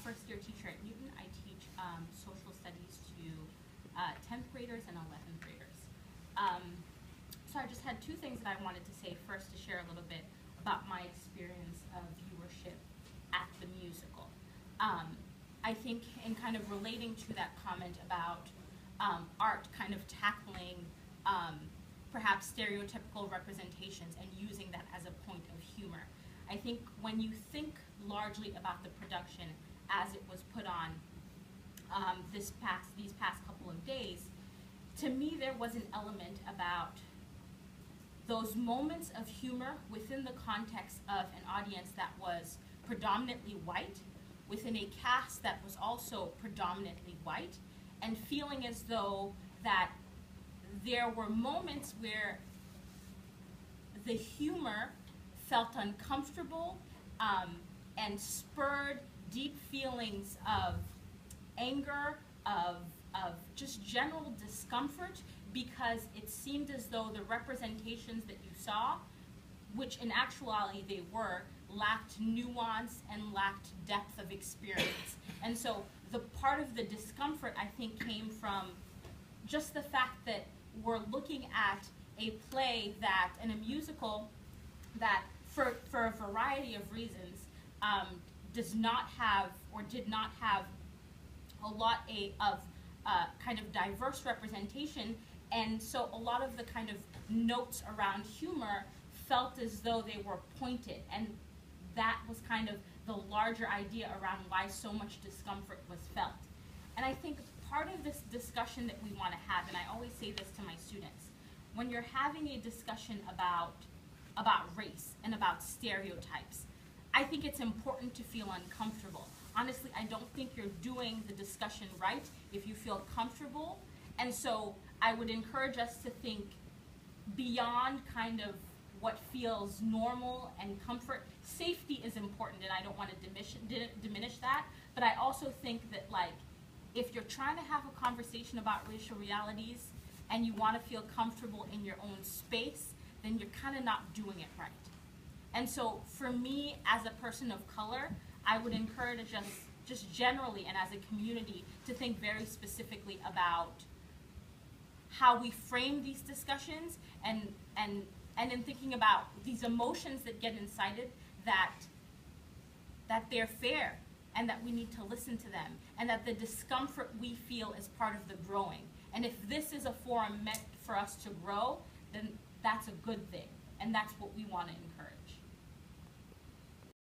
first year teacher at Newton. I teach social studies to 10th graders and 11th graders. So I just had two things that I wanted to say. First, to share a little bit about my experience of viewership at the musical. I think in kind of relating to that comment about art kind of tackling perhaps stereotypical representations and using that as a point of humor. I think when you think largely about the production as it was put on these past couple of days, to me there was an element about those moments of humor within the context of an audience that was predominantly white, within a cast that was also predominantly white, and feeling as though that there were moments where the humor felt uncomfortable and spurred deep feelings of anger, of just general discomfort, because it seemed as though the representations that you saw, which in actuality they were, lacked nuance and lacked depth of experience. And so the part of the discomfort, I think, came from just the fact that we're looking at a play that, and a musical that, for a variety of reasons, does not have, or did not have, a lot of kind of diverse representation, and so a lot of the kind of notes around humor felt as though they were pointed, and that was kind of the larger idea around why so much discomfort was felt. And I think part of this discussion that we want to have, and I always say this to my students, when you're having a discussion about race and about stereotypes, I think it's important to feel uncomfortable. Honestly, I don't think you're doing the discussion right if you feel comfortable, and so I would encourage us to think beyond kind of what feels normal and comfort. Safety is important, and I don't want to diminish that, but I also think that, like, if you're trying to have a conversation about racial realities and you want to feel comfortable in your own space, then you're kind of not doing it right. And so for me, as a person of color, I would encourage us just generally and as a community to think very specifically about how we frame these discussions, and in thinking about these emotions that get incited, that they're fair and that we need to listen to them, and that the discomfort we feel is part of the growing. And if this is a forum meant for us to grow, then that's a good thing, and that's what we want to encourage.